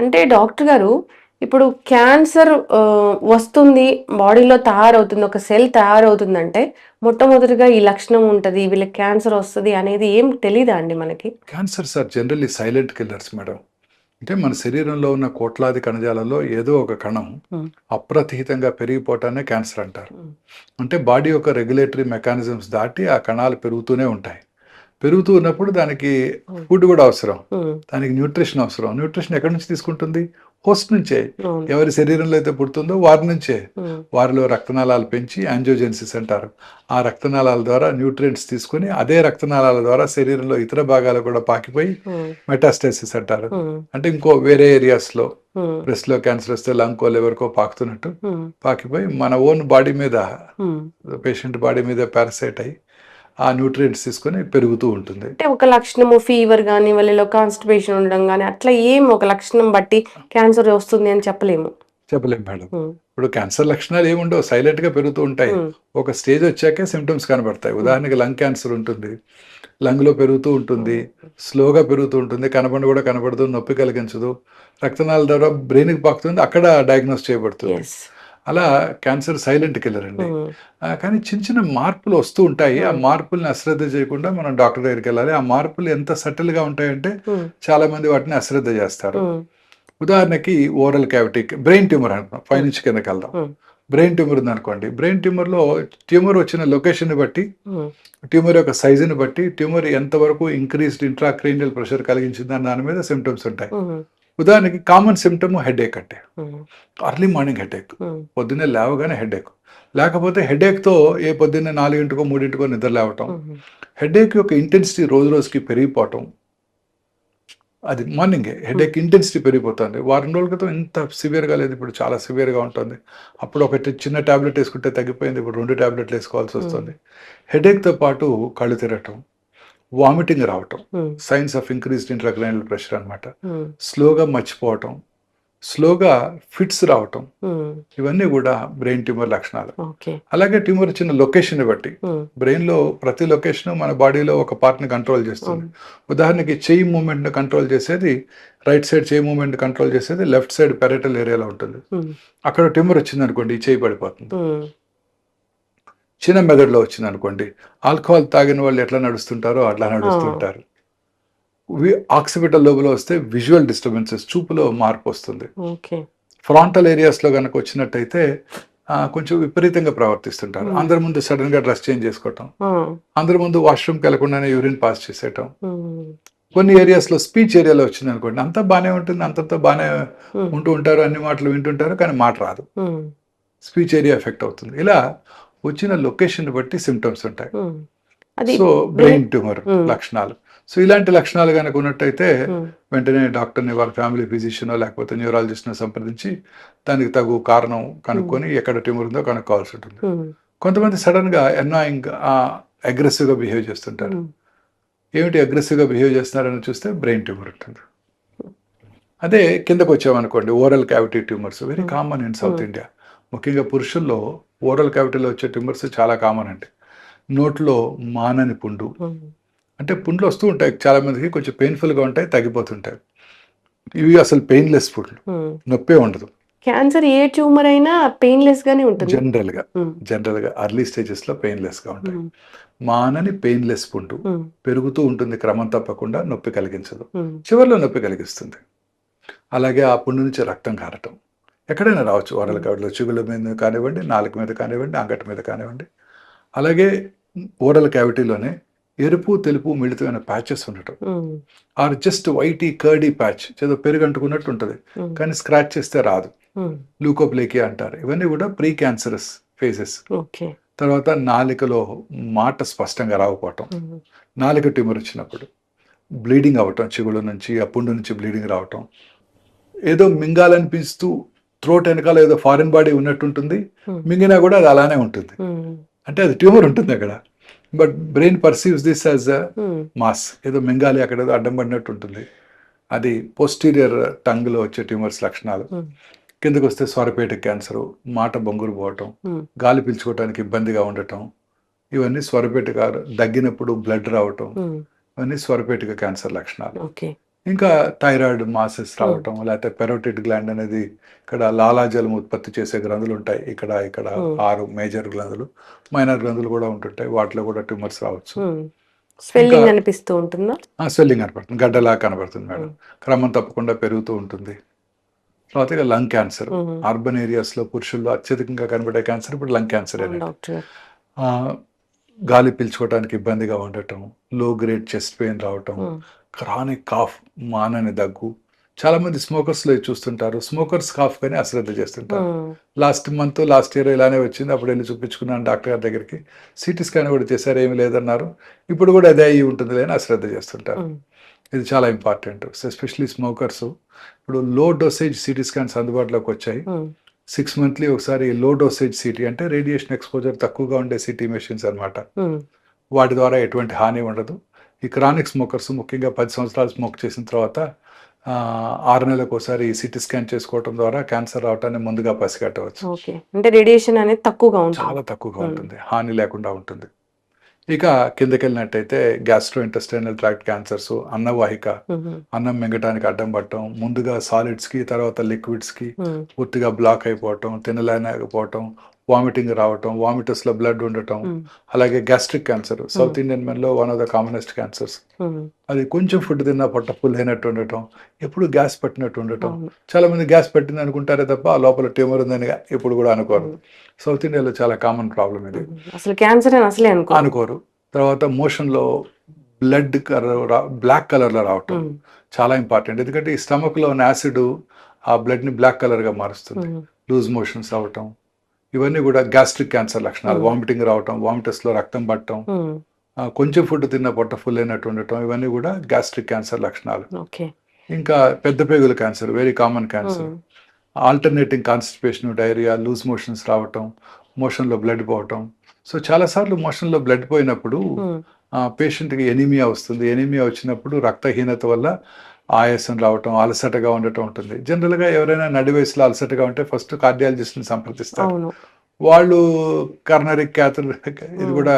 అంటే డాక్టర్ గారు, ఇప్పుడు క్యాన్సర్ వస్తుంది, బాడీలో తయారవుతుంది, ఒక సెల్ తయారవుతుందంటే, మొట్టమొదటిగా ఈ లక్షణం ఉంటది, వీళ్ళకి క్యాన్సర్ వస్తది అనేది ఏం తెలీదా అండి మనకి? Cancers are generally silent killers madam. అంటే మన శరీరంలో ఉన్న కోట్లాది కణజాలలో ఏదో ఒక కణం హ్మ్. అప్రతిహితంగా పెరిగిపోవటాన్ని క్యాన్సర్ అంటారు. హ్మ్. అంటే బాడీ యొక్క రెగ్యులేటరీ మెకానిజమ్స్ దాటి ఆ కణాలు పెరుగుతూనే ఉంటాయి. పెరుగుతూ ఉన్నప్పుడు దానికి హ్మ్. ఫుడ్ కూడా అవసరం. హ్మ్. దానికి న్యూట్రిషన్ అవసరం. న్యూట్రిషన్ ఎక్కడి నుంచి తీసుకుంటుంది? హోస్ట్ నుంచే. అవును. ఎవరి శరీరంలో అయితే పుడుతుందో వారి నుంచే. హ్మ్. వారిలో రక్తనాళాలు పెంచి యాంజియోజెన్సిస్ అంటారు. ఆ రక్తనాళాల ద్వారా న్యూట్రియంట్స్ తీసుకొని అదే రక్తనాళాల ద్వారా శరీరంలో ఇతర భాగాలు కూడా పాకిపోయి హ్మ్. మెటాస్టాసిస్ అంటారు. హ్మ్. అంటే ఇంకో వేరే ఏరియాస్‌లో హ్మ్. బ్రెస్ట్‌లో క్యాన్సర్ వస్తే లంగ్‌కో, లివర్‌కో పాకుతున్నట్టు హ్మ్. పాకిపోయి మన ఓన్ బాడీ మీద హ్మ్. పేషెంట్ బాడీ మీద పారాసైట్ అయ్యి ఆ న్యూట్రియంట్స్ తీసుకొని పెరుగుతూ ఉంటుంది. అంటే ఒక లక్షణము ఫీవర్ గాని, వాళ్ళలో కాన్‌స్టిపేషన్ ఉండడం గాని, అట్లా ఏం ఒక లక్షణం బట్టి క్యాన్సర్ వస్తుంది అని చెప్పలేము. చెప్పలేం మేడం. హ్మ్. ఇప్పుడు క్యాన్సర్ లక్షణాలు ఏముండవు. సైలెంట్‌గా పెరుగుతూ ఉంటాయి. హ్మ్. ఒక స్టేజ్ వచ్చాకే సింప్టమ్స్ కనబడతాయి. హ్మ్. ఉదాహరణకి లంగ్ క్యాన్సర్ ఉంటుంది. లంగ్‌లో పెరుగుతూ ఉంటుంది. హ్మ్. స్లోగా పెరుగుతూ ఉంటుంది. కనపడను కూడా కనపడదు. నొప్పి కలిగించదు. రక్తనాళాల ద్వారా బ్రెయిన్‌కి పాకుతుంది. అక్కడ డయాగ్నోస్ చేయబడుతుంది. యెస్. అలా క్యాన్సర్ సైలెంట్ కిల్లర్ అండి. హ్మ్. కానీ చిన్న చిన్న మార్పులు వస్తూ ఉంటాయి. ఆ హ్మ్. మార్పుల్ని అశ్రద్ధ చేయకుండా మనం డాక్టర్ దగ్గరికెళ్ళాలి. ఆ మార్పులు ఎంత సటిల్‌గా ఉంటాయంటే హ్మ్. చాలామంది వాటిని అశ్రద్ధ చేస్తారు. హ్మ్. ఉదాహరణకి ఓరల్ క్యావిటీ బ్రెయిన్ ట్యూమర్ అనుకున్నాం. హ్మ్. పైనుంచి కిందకెళ్దాం. హ్మ్. బ్రెయిన్ ట్యూమర్ ఉందనుకోండి. బ్రెయిన్ ట్యూమర్‌లో ట్యూమర్ వచ్చిన లొకేషన్‌ని బట్టి, హ్మ్. ట్యూమర్ యొక్క సైజ్‌ని బట్టి, ట్యూమర్ ఎంతవరకు ఇంక్రీజ్డ్ ఇంట్రాక్రేనియల్ ప్రెషర్ కలిగించిందని దాని మీద సింప్టమ్స్ ఉంటాయి. హుహు. ఉదాహరణకి కామన్ సింప్టమ్ హెడేక్ అండి. హ్మ్. Early morning headache. హ్మ్. పొద్దున్నే లేవగానే హెడేక్. లేకపోతే హెడేక్‌తో పొద్దున్నే 4కో, 3కో నిద్ర లేవటం. హుహు. హెడేక్ యొక్క ఇంటెన్సిటీ రోజు రోజుకి పెరిగిపోవటం. అది మార్నింగే హ్మ్. హెడేక్ ఇంటెన్సిటీ పెరిగిపోతుంది. వారం రోజుల క్రితం ఇంత సివియర్‌గా లేదు. ఇప్పుడు చాలా సివియర్‌గా ఉంటుంది. అప్పుడు ఒకటి చిన్న టాబ్లెట్ ఏసుకుంటే తగ్గిపోయింది. ఇప్పుడు 2 టాబ్లెట్‌లు హ్మ్. ఏసుకోవాల్సొస్తుంది. హెడేక్‌తో పాటు కళ్ళు తిరగటం, వామిటింగ్ రావటం. హ్మ్. Science of increased intracranial pressure అనమాట. హ్మ్. స్లోగా మర్చిపోవటం, స్లోగా ఫిట్స్ రావటం. హ్మ్. ఇవన్నీ గూడా బ్రెయిన్ ట్యూమర్ లక్షణాలు. ఓకే. అలాగే ట్యూమర్ వచ్చిన లొకేషన్‌ని బట్టి. హ్మ్. బ్రెయిన్‌లో ప్రతి లొకేషను మన బాడీలో ఒక పార్ట్‌ని కంట్రోల్ చేస్తుంది. అవును. ఉదాహరణకి చెయ్యి మూవ్‌మెంట్‌ని కంట్రోల్ చేసేది రైట్ సైడ్ చెయ్యి మూవ్‌మెంట్‌ని కంట్రోల్ చేసేది లెఫ్ట్ సైడ్ పారియటల్ ఏరియాలో ఉంటుంది. హ్మ్. అక్కడ ట్యూమర్ వచ్చిందనుకోండి, ఈ చెయ్యి పడిపోతుంది. హ్మ్. చిన్న మెదడులో వచ్చిందనుకోండి, ఆల్కహాల్ తాగిన వాళ్ళు ఎట్లా నడుస్తుంటారో అట్లా ఆ! నడుస్తుంటారు. ఆక్సిపిటల్ లోబ్‌లో వస్తే విజువల్ డిస్టర్బెన్సెస్ చూపులో మార్పొస్తుంది. ఓకే. ఫ్రాంటల్ ఏరియాస్‌లో గనక వచ్చినట్టయితే కొంచెం విపరీతంగా ప్రవర్తిస్తుంటారు. హ్మ్. అందరి ముందు సడెన్‌గా డ్రెస్ చేంజ్ చేసుకోవటం. ఆ! అందరి ముందు వాష్‌రూమ్‌కెళ్ళకుండానే యూరిన్ పాస్ చేసేయటం. హ్మ్. కొన్ని ఏరియాస్‌లో స్పీచ్ ఏరియాలో వచ్చిందనుకోండి, అంతా బానే ఉంటుంది. అంతంతా బానే హ్మ్. ఉంటూ ఉంటారు. అన్ని మాటలు వింటుంటారు. కానీ మాట రాదు. హ్మ్. స్పీచ్ ఏరియా ఎఫెక్ట్ అవుతుంది. ఇలా వచ్చిన లొకేషన్‌ని బట్టి సింప్టమ్స్ ఉంటాయి. హ్మ్. అది సో, బ్రెయిన్ బ్రెయిన్ ట్యూమర్ హ్మ్. లక్షణాలు. సో, ఇలాంటి లక్షణాలు గనక ఉన్నట్టయితే హ్మ్. వెంటనే డాక్టర్‌ని, వాళ్ళ ఫ్యామిలీ ఫిజిషియనో లేకపోతే న్యూరాలజిస్ట్‌నో సంప్రదించి దానికి తగు కారణం హ్మ్. కనుక్కొని ఎక్కడ ట్యూమర్ ఉందో కనుక్కోవాల్సి ఉంటుంది. హ్మ్. కొంతమంది సడెన్‌గా అన్నాయింగ్ అగ్రెసివ్‌గా బిహేవ్ చేస్తుంటారు. హ్మ్. ఏమిటి అగ్రెసివ్‌గా బిహేవ్ చేస్తున్నారని చూస్తే బ్రెయిన్ ట్యూమర్ ఉంటుంది. అదే కిందకొచ్చామనుకోండి ఓరల్ క్యావిటీ ట్యూమర్స్ వెరీ హ్మ్. కామన్ ఇన్ సౌత్ హ్మ్. ఇండియా. ముఖ్యంగా పురుషుల్లో ఓరల్ క్యావిటీలో వచ్చే ట్యూమర్స్ చాలా కామన్ అండి. నోట్లో మానని పుండు. హ్మ్. అంటే పుండ్లు వస్తూ ఉంటాయి. చాలా మందికి కొంచెం పెయిన్‌ఫుల్‌గా ఉంటాయి. తగ్గిపోతుంటాయి. ఇవి అసలు పెయిన్‌లెస్ పుండ్లు. హ్మ్. నొప్పే ఉండదు. క్యాన్సర్ ఏ ట్యూమర్ అయినా పెయిన్‌లెస్ గానే ఉంటుందా? జనరల్‌గా. హ్మ్. జనరల్‌గా ఎర్లీ స్టేజెస్‌లో పెయిన్‌లెస్‌గా ఉంటాయి. హ్మ్. మానని పెయిన్‌లెస్ పుండు. హ్మ్. పెరుగుతూ ఉంటుంది క్రమం తప్పకుండా నొప్పి కలిగించదు. హ్మ్. చివర్లో నొప్పి కలిగిస్తుంది. అలాగే ఆ పుండు నుంచి రక్తం కారటం. ఎక్కడైనా రావచ్చు. ఓరల్ హ్మ్. క్యావిటీలో చిగుళ్ళ మీద కానివ్వండి, నాలుక మీద కానివ్వండి, అంగటి మీద కానివ్వండి. అలాగే ఓరల్ క్యావిటీలోనే ఎరుపు, తెలుపు మిళితమైన ప్యాచెస్ ఉండటం. Hmm. Or just whitey curdy patch ఏదో పెరుగు అంటుకున్నట్టు ఉంటుంది. హ్మ్. కానీ స్క్రాచ్ చేస్తే రాదు. హ్మ్. ల్యూకోప్లేకియా అంటారు. ఇవన్నీ కూడా ప్రీ క్యాన్సరస్ ఫేజెస్. ఓకే. తర్వాత నాలుకలో మాట స్పష్టంగా రాకపోవటం. హ్మ్. నాలుక ట్యూమర్ వచ్చినప్పుడు. బ్లీడింగ్ అవ్వటం చిగుళ్ళ నుంచి, ఆ పుండు నుంచి బ్లీడింగ్ రావటం. ఏదో మింగాలనిపిస్తూ థ్రోట్ ఎనకాల ఏదో ఫారిన్ బాడీ ఉన్నట్టుంటుంది. హ్మ్. మింగినా కూడా అది అలానే ఉంటుంది. హ్మ్. అంటే అది ట్యూమర్ ఉంటుంది అక్కడ. But brain perceives this as a హ్మ్. మాస్. ఏదో మింగాలి అక్కడేదో అడ్డం పడినట్టు ఉంటుంది. అది పోస్టీరియర్ టంగ్‌లో వచ్చే ట్యూమర్స్ లక్షణాలు. హ్మ్. కిందకొస్తే స్వరపేటిక క్యాన్సరు, మాట బొంగురు పోవటం, హ్మ్. గాలి పీల్చుకోవటానికి ఇబ్బందిగా ఉండటం. ఇవన్నీ స్వరపేటిక దగ్గినప్పుడు బ్లడ్ రావటం. హ్మ్. ఇవన్నీ స్వరపేటిక క్యాన్సర్ లక్షణాలు. ఓకే. ఇంకా థైరాయిడ్ మాసెస్ రావటం, లేకపోతే పెరోటిడ్ గ్లాండ్ అనేది ఇక్కడ లాలాజలం ఉత్పత్తి చేసే గ్రంథులు ఉంటాయి. ఇక్కడ 6 మేజర్ గ్రంథులు, మైనర్ గ్రంథులు కూడా ఉంటుంటాయి. వాటిలో కూడా ట్యూమర్స్ రావచ్చు. స్వెల్లింగ్ అనిపిస్తూ ఉంటుందా? స్వెల్లింగ్ కనపడుతుంది, గడ్డలా కనబడుతుంది మేడం. క్రమం తప్పకుండా పెరుగుతూ ఉంటుంది. తర్వాత ఇక లంగ్ క్యాన్సర్, అర్బన్ ఏరియాస్లో పురుషుల్లో అత్యధికంగా కనబడే క్యాన్సర్ ఇప్పుడు లంగ్ క్యాన్సర్ అనేది. డాక్టర్ గాలి పీల్చుకోవడానికి ఇబ్బందిగా ఉండటం, లో గ్రేడ్ చెస్ట్ పెయిన్ రావటం, క్రానిక్ కాఫ్, మానని దగ్గు. చాలా మంది స్మోకర్స్లో చూస్తుంటారు. స్మోకర్స్ కాఫ్ కానీ అశ్రద్ధ చేస్తుంటారు. లాస్ట్ ఇయర్ ఇలానే వచ్చింది. అప్పుడు వెళ్ళి చూపించుకున్నాను డాక్టర్ గారి దగ్గరికి. సిటీ స్కాన్ కూడా చేశారు, ఏమీ లేదన్నారు. ఇప్పుడు కూడా అదే అయ్యి ఉంటుంది అని అశ్రద్ధ చేస్తుంటారు. ఇది చాలా ఇంపార్టెంట్, ఎస్పెషలీ స్మోకర్స్. ఇప్పుడు లో డోసేజ్ సిటీ స్కాన్స్ అందుబాటులోకి వచ్చాయి. 6 monthly ఒకసారి లో డోసేజ్ సిటీ అంటే రేడియేషన్ ఎక్స్పోజర్ తక్కువగా ఉండే సిటీ మెషిన్స్ అన్నమాట. వాటి ద్వారా ఎటువంటి హాని ఉండదు. ఈ క్రానిక్ స్మోకర్స్ ముఖ్యంగా 10 సంవత్సరాలు స్మోక్ చేసిన తర్వాత 6 నెలలకు ఒకసారి సిటీ స్కాన్ చేసుకోవడం ద్వారా క్యాన్సర్ రావటాన్ని ముందుగా పసిగట్టవచ్చు. ఓకే, అంటే రేడియేషన్ అనేది తక్కువగా ఉంటుంది, చాలా తక్కువగా ఉంటుంది, హాని లేకుండా ఉంటుంది. ఇక కిందకి వెళ్ళినట్టయితే గ్యాస్ట్రో ఇంటెస్టైనల్ ట్రాక్ట్ క్యాన్సర్స్, అన్నవాహిక, అన్నం మింగటానికి అడ్డం పడటం, ముందుగా సాలిడ్స్కి తర్వాత లిక్విడ్స్కి పూర్తిగా బ్లాక్ అయిపోవటం, తినలేకపోవటం, వామిటింగ్ రావటం, వామిటర్స్లో బ్లడ్ ఉండటం. అలాగే గ్యాస్ట్రిక్ క్యాన్సర్, సౌత్ ఇండియన్ మెన్లో one of the commonest cancers. అది కొంచెం ఫుడ్ తిన్నా పొట్ట ఫుల్ అయినట్టు ఉండటం, ఎప్పుడు గ్యాస్ పట్టినట్టు ఉండటం. చాలా మంది గ్యాస్ పట్టింది అనుకుంటారే తప్ప ఆ లోపల ట్యూమర్ ఉందని ఎప్పుడు కూడా అనుకోరు. సౌత్ ఇండియాలో చాలా కామన్ ప్రాబ్లం ఇది, అసలు క్యాన్సర్ అని అసలే అనుకోరు. తర్వాత మోషన్లో బ్లడ్ బ్లాక్ కలర్లో రావటం చాలా ఇంపార్టెంట్. ఎందుకంటే ఈ స్టమక్లో ఉన్న యాసిడ్ ఆ బ్లడ్ని బ్లాక్ కలర్గా మారుస్తుంది. లూజ్ మోషన్స్ అవటం, ఇవన్నీ కూడా గ్యాస్ట్రిక్ క్యాన్సర్ లక్షణాలు. వామిటింగ్ రావటం, వామిటర్స్లో రక్తం పట్టడం, కొంచెం ఫుడ్ తిన్న పొట్ట ఫుల్ అయినట్టు ఉండటం, ఇవన్నీ కూడా గ్యాస్ట్రిక్ క్యాన్సర్ లక్షణాలు. ఇంకా పెద్ద పేగుల cancer, very common cancer. Alternating constipation, diarrhoea, loose motions రావటం, మోషన్లో బ్లడ్ పోవటం. సో చాలాసార్లు మోషన్లో బ్లడ్ పోయినప్పుడు పేషెంట్కి ఎనీమియా వస్తుంది. ఎనీమియా వచ్చినప్పుడు రక్తహీనత వల్ల ఆయాసం రావటం, అలసటగా ఉండటం ఉంటుంది. జనరల్గా ఎవరైనా నడి వయసులో అలసటగా ఉంటే ఫస్ట్ కార్డియాలజిస్ట్ని సంప్రదిస్తారు. వాళ్ళు కర్నరీ క్యాథర్ ఇది కూడా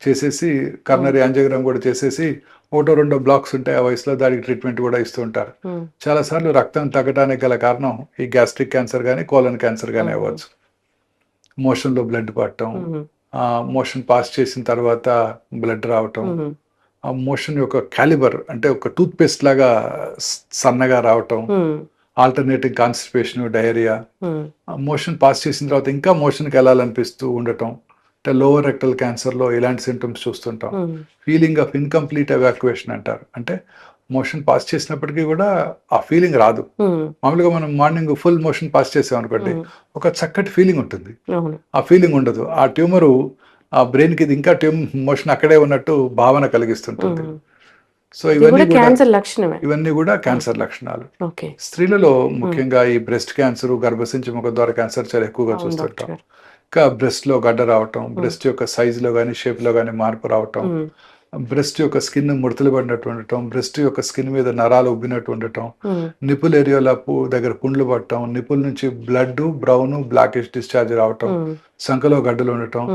చేసేసి, కర్నరీ యాంజియోగ్రామ్ కూడా చేసేసి 1-2 బ్లాక్స్ ఉంటాయి ఆ వయసులో, దానికి ట్రీట్మెంట్ కూడా ఇస్తూ ఉంటారు. చాలాసార్లు రక్తం తగ్గడానికి గల కారణం ఈ గ్యాస్ట్రిక్ క్యాన్సర్ కానీ కోలన్ క్యాన్సర్ కానీ అవ్వచ్చు. మోషన్లో బ్లడ్ పట్టడం, మోషన్ పాస్ చేసిన తర్వాత బ్లడ్ రావటం, ఆ మోషన్ యొక్క క్యాలిబర్ అంటే ఒక టూత్ పేస్ట్ లాగా సన్నగా రావటం, alternating constipation, diarrhoea. Motion pass చేసిన తర్వాత ఇంకా మోషన్కి వెళ్ళాలనిపిస్తూ ఉండటం, అంటే లోవర్ రెక్టల్ క్యాన్సర్లో ఇలాంటి సింటమ్స్ చూస్తుంటాం. ఫీలింగ్ ఆఫ్ ఇన్కంప్లీట్ ఎవాక్యుయేషన్ అంటారు, అంటే మోషన్ పాస్ చేసినప్పటికీ కూడా ఆ ఫీలింగ్ రాదు. మామూలుగా మనం మార్నింగ్ ఫుల్ మోషన్ పాస్ చేసాం అనుకోండి, ఒక చక్కటి ఫీలింగ్ ఉంటుంది. ఆ ఫీలింగ్ ఉండదు. ఆ ట్యూమరు ఆ బ్రెయిన్కి ఇది ఇంకా మోషన్ అక్కడే ఉన్నట్టు భావన కలిగిస్తుంటుంది. సో ఇవన్నీ కూడా క్యాన్సర్ లక్షణాలు. స్త్రీలలో ముఖ్యంగా ఈ బ్రెస్ట్ క్యాన్సర్, గర్భసంచి ముఖద్వార క్యాన్సర్ చాలా ఎక్కువగా చూస్తుంటాం. ఇంకా బ్రెస్ట్లో గడ్డ రావటం, బ్రెస్ట్ యొక్క సైజులో కానీ షేప్లో కానీ మార్పు రావటం, బ్రెస్ట్ యొక్క స్కిన్ ముడతలు పడినట్టు ఉండటం, బ్రెస్ట్ యొక్క స్కిన్ మీద నరాలు ఉబ్బినట్టు ఉండటం, నిపుల్ ఏరియాలో దగ్గర పుండ్లు పట్టడం, నిపుల్ నుంచి బ్లడ్ బ్రౌన్ బ్లాకిష్ డిశ్చార్జ్ రావటం, సంఖలో గడ్డలు ఉండటం,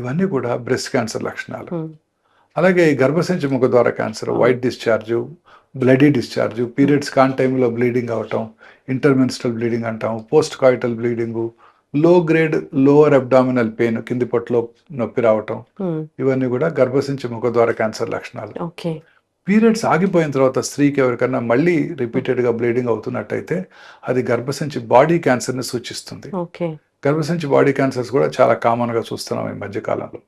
ఇవన్నీ కూడా బ్రెస్ట్ క్యాన్సర్ లక్షణాలు. అలాగే గర్భసంచి ముఖద్వార cancer, white discharge, bloody discharge, periods కాన్ టైంలో బ్లీడింగ్ అవటం, ఇంటర్మెన్స్ట్రల్ బ్లీడింగ్ అంటాం, post coital bleeding, low grade lower abdominal pain, కింది పొట్టలో నొప్పి రావటం, ఇవన్నీ కూడా గర్భసంచి ముఖద్వార క్యాన్సర్ లక్షణాలు. పీరియడ్స్ ఆగిపోయిన తర్వాత స్త్రీకి ఎవరికన్నా మళ్ళీ రిపీటెడ్గా బ్లీడింగ్ అవుతున్నట్టయితే అది గర్భసంచి బాడీ క్యాన్సర్ని సూచిస్తుంది. గర్భసంచి బాడీ క్యాన్సర్స్ కూడా చాలా కామన్ గా చూస్తున్నాం ఈ మధ్య కాలంలో.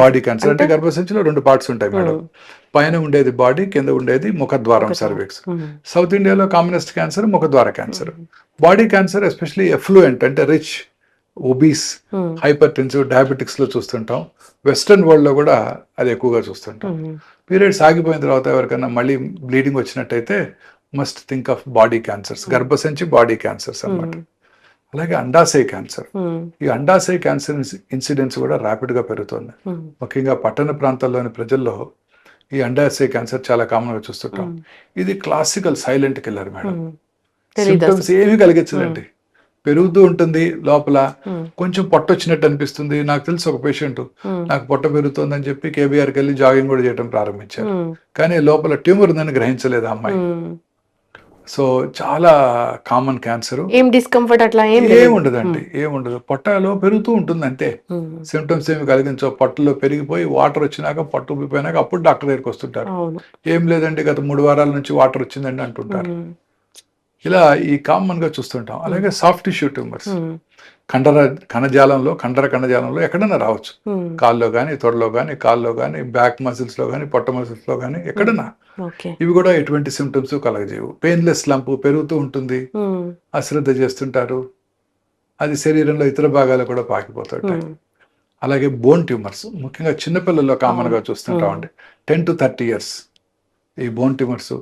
బాడీ క్యాన్సర్ అంటే గర్భసంచిలో 2 పార్ట్స్ ఉంటాయి మేడం. పైన ఉండేది బాడీ, కింద ఉండేది ముఖద్వారం, సర్విక్స్. సౌత్ ఇండియాలో కామనెస్ట్ క్యాన్సర్ ముఖద్వార cancer. Body cancer especially affluent అంటే rich, obese, hypertensive, diabetics లో చూస్తుంటాం. వెస్టర్న్ వరల్డ్ లో కూడా అది ఎక్కువగా చూస్తుంటాం. పీరియడ్స్ ఆగిపోయిన తర్వాత ఎవరికైనా మళ్ళీ బ్లీడింగ్ వచ్చినట్టయితే must think of body cancers, గర్భసంచి బాడీ క్యాన్సర్స్ అన్నమాట. అలాగే అండాశయ క్యాన్సర్, ఈ అండాశయ క్యాన్సర్ ఇన్సిడెన్స్ కూడా ర్యాపిడ్ గా పెరుగుతుంది. ముఖ్యంగా పట్టణ ప్రాంతాల్లోని ప్రజల్లో ఈ అండాశయ క్యాన్సర్ చాలా కామన్ గా చూస్తుంటాం. ఇది classical silent killer madam. Symptoms ఏమీ కలిగించదండి. పెరుగుతూ ఉంటుంది లోపల, కొంచెం పొట్ట వచ్చినట్టు అనిపిస్తుంది. నాకు తెలిసి ఒక పేషెంట్ నాకు పొట్ట పెరుగుతుందని చెప్పి కేబీఆర్కి వెళ్ళి జాగింగ్ కూడా చేయడం ప్రారంభించారు, కానీ లోపల ట్యూమర్ ఉందని గ్రహించలేదు ఆ అమ్మాయి. సో చాలా కామన్ క్యాన్సర్. ఏం డిస్కంఫర్ట్ అట్లా ఏముండదండి, ఏముండదు, పొట్టలో పెరుగుతూ ఉంటుంది అంతే. సిమ్టమ్స్ ఏమి కలిగించవు. పొట్టలో పెరిగిపోయి వాటర్ వచ్చినాక, పొట్ట ఉబ్బిపోయినాక అప్పుడు డాక్టర్ దగ్గరికి వస్తుంటారు. ఏం లేదండి గత 3 వారాల నుంచి వాటర్ వచ్చిందండి అంటుంటారు. ఇలా ఈ కామన్ గా చూస్తుంటాం. అలాగే సాఫ్ట్ టిష్యూ ట్యూమర్స్ కణజాలంలో ఎక్కడైనా రావచ్చు. కాల్లో కానీ, తొడలో కానీ, కాల్లో కానీ, బ్యాక్ మసిల్స్ లో కానీ, పొట్ట మసిల్స్ లో కానీ, ఎక్కడైనా. ఇవి కూడా ఎటువంటి సిమ్టమ్స్ కలగజేయవు. పెయిన్లెస్ లంప్ పెరుగుతూ ఉంటుంది, అశ్రద్ధ చేస్తుంటారు, అది శరీరంలో ఇతర భాగాలు కూడా పాకిపోతుంటాయి. అలాగే బోన్ ట్యూమర్స్ ముఖ్యంగా చిన్నపిల్లల్లో కామన్ గా చూస్తుంటామండి. 10 to 30 years ఈ బోన్ ట్యూమర్స్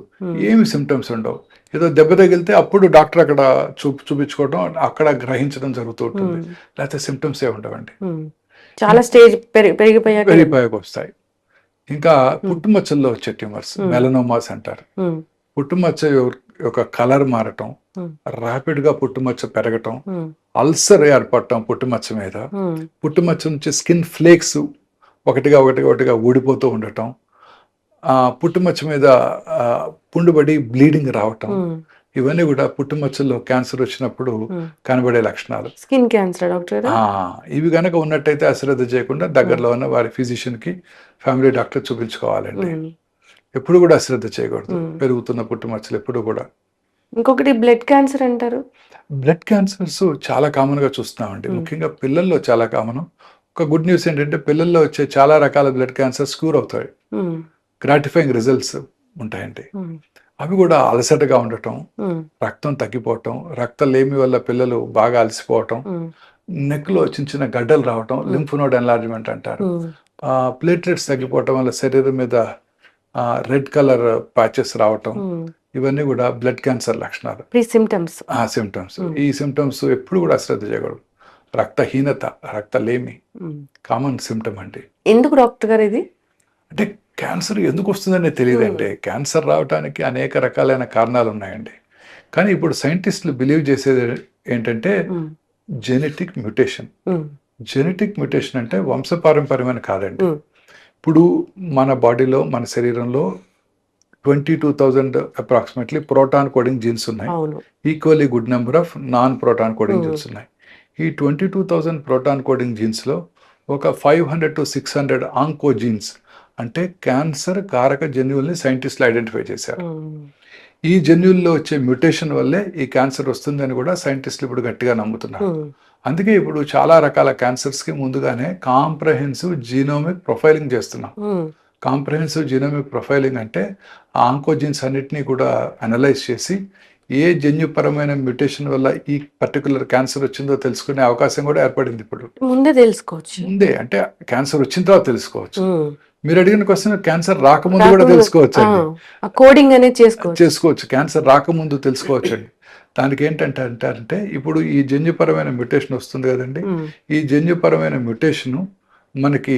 ఏమి సిమ్టమ్స్ ఉండవు. ఏదో దెబ్బ తగిలితే అప్పుడు డాక్టర్ అక్కడ చూపించుకోవడం, అక్కడ గ్రహించడం జరుగుతూ ఉంటుంది. లేకపోతే సిమ్టమ్స్ ఏ ఉండవండి. చాలా స్టేజ్ పెరిగిపోయాక వస్తాయి. ఇంకా పుట్టుమచ్చల్లో వచ్చే ట్యూమర్స్ మెలనోమాస్ అంటారు. పుట్టుమచ్చ యొక్క కలర్ మారటం, ర్యాపిడ్ గా పుట్టుమచ్చ పెరగటం, అల్సర్ ఏర్పడటం పుట్టుమచ్చ మీద, పుట్టుమచ్చ నుంచి స్కిన్ ఫ్లేక్స్ ఒకటిగా ఊడిపోతూ ఉండటం, పుట్టుమచ్చ మీద పుండుబడి బ్లీడింగ్ రావటం, ఇవన్నీ కూడా పుట్టుమచ్చల్లో క్యాన్సర్ వచ్చినప్పుడు కనబడే లక్షణాలు. Skin cancer doctor. ఇవి కనుక ఉన్నట్టయితే అశ్రద్ధ చేయకుండా దగ్గరలో ఉన్న వారి ఫిజిషియన్ కి, ఫ్యామిలీ డాక్టర్ చూపించుకోవాలండి. ఎప్పుడు కూడా అశ్రద్ధ చేయకూడదు పెరుగుతున్న పుట్టుమచ్చలు ఎప్పుడు కూడా. ఇంకొకటి బ్లడ్ క్యాన్సర్ అంటారు. బ్లడ్ క్యాన్సర్స్ చాలా కామన్ గా చూస్తున్నామండి. ముఖ్యంగా పిల్లల్లో చాలా కామన్. ఒక గుడ్ న్యూస్ ఏంటంటే పిల్లల్లో వచ్చే చాలా రకాల బ్లడ్ క్యాన్సర్స్ క్యూర్ అవుతాయి. గ్రాటిఫైయింగ్ రిజల్ట్స్ ఉంటాయండి. అవి కూడా అలసటగా ఉండటం, రక్తం తగ్గిపోవటం, రక్తలేమి వల్ల పిల్లలు బాగా అలసిపోవటం, నెక్ లో చిన్న గడ్డలు రావటం, లింఫ్ నోడ్ ఎన్లార్జ్మెంట్ అంటారు, ప్లేట్లెట్స్ తగ్గిపోవటం వల్ల శరీరం మీద రెడ్ కలర్ ప్యాచెస్ రావటం, ఇవన్నీ కూడా బ్లడ్ క్యాన్సర్ లక్షణాలు, సిమ్టమ్స్. ఈ సిమ్టమ్స్ ఎప్పుడు కూడా అశ్రద్ధ చేయకూడదు. రక్తహీనత, రక్తలేమి కామన్ సిమ్టమ్ అండి. ఎందుకు డాక్టర్ గారు ఇది? అంటే క్యాన్సర్ ఎందుకు వస్తుందనే తెలియదండి. క్యాన్సర్ రావడానికి అనేక రకాలైన కారణాలు ఉన్నాయండి. కానీ ఇప్పుడు సైంటిస్టులు బిలీవ్ చేసేది ఏంటంటే జెనెటిక్ మ్యూటేషన్. జెనెటిక్ మ్యూటేషన్ అంటే వంశపారంపర్యమైన కాదండి. ఇప్పుడు మన బాడీలో, మన శరీరంలో 22,000 అప్రాక్సిమేట్లీ ప్రోటాన్ కోడింగ్ జీన్స్ ఉన్నాయి. Equally good number of non proton coding jeans ఉన్నాయి. ఈ 22,000 ప్రోటాన్ కోడింగ్ జీన్స్ లో ఒక 500 to 600 ఆంకో జీన్స్ అంటే క్యాన్సర్ కారక జన్యువుల్ని సైంటిస్టులు ఐడెంటిఫై చేశారు. ఈ జన్యువుల్లో వచ్చే మ్యూటేషన్ వల్లే ఈ క్యాన్సర్ వస్తుందని కూడా సైంటిస్టులు ఇప్పుడు గట్టిగా నమ్ముతున్నారు. అందుకే ఇప్పుడు చాలా రకాల క్యాన్సర్స్ కి ముందుగానే కాంప్రహెన్సివ్ జీనోమిక్ ప్రొఫైలింగ్ చేస్తున్నాం. కాంప్రహెన్సివ్ జీనోమిక్ ప్రొఫైలింగ్ అంటే ఆ ఆంకోజీన్స్ అన్నిటినీ కూడా అనలైజ్ చేసి ఏ జన్యుపరమైన మ్యూటేషన్ వల్ల ఈ పర్టికులర్ క్యాన్సర్ వచ్చిందో తెలుసుకునే అవకాశం కూడా ఏర్పడింది. ఇప్పుడు ముందే తెలుసుకోవచ్చు. అంటే క్యాన్సర్ వచ్చిన తర్వాత తెలుసుకోవచ్చు. మీరు అడిగిన క్వశ్చన్ క్యాన్సర్ రాకముందు కూడా తెలుసుకోవచ్చు అండి. కోడింగ్ అనేది చేసుకోవచ్చు. క్యాన్సర్ రాకముందు తెలుసుకోవచ్చు అండి. దానికి ఏంటంటే ఇప్పుడు ఈ జన్యుపరమైన మ్యూటేషన్ వస్తుంది కదండి, ఈ జన్యుపరమైన మ్యూటేషన్ మనకి